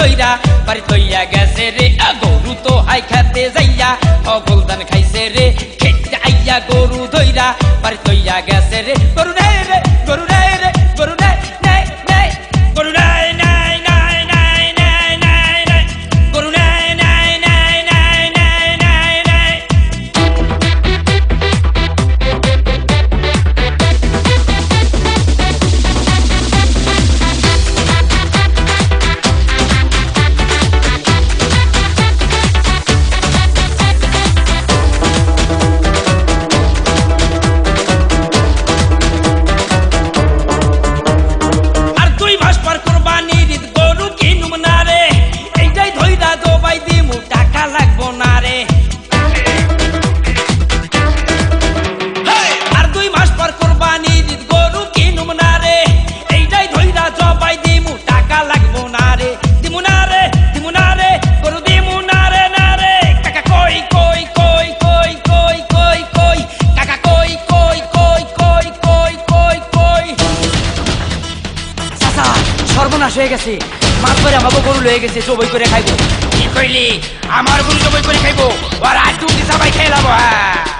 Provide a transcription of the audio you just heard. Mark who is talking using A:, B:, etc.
A: ধইরা বাড়ি তৈয়া গেছে রে গরু তো হাই খেতে যাইয়া অগলদান খাইছে রে খেতে আইয়া গরু ধইরা বাড়ি তৈয়া গেছে রে গরু নাই রে গরু নাই রে গরু নাই নাই নাই গরু নাই নাই নাই নাই নাই নাই নাই গরু নাই নাই নাই নাই নাই নাই নাই সর্বনাশ হয়ে গেছে মাছ করে আমাকে গরু লয়ে গেছে জবাই করে খাইবো কি কইলি আমার গরু জবাই করে খাইবো আর আজ দুটি সবাই খেলাবো হ্যাঁ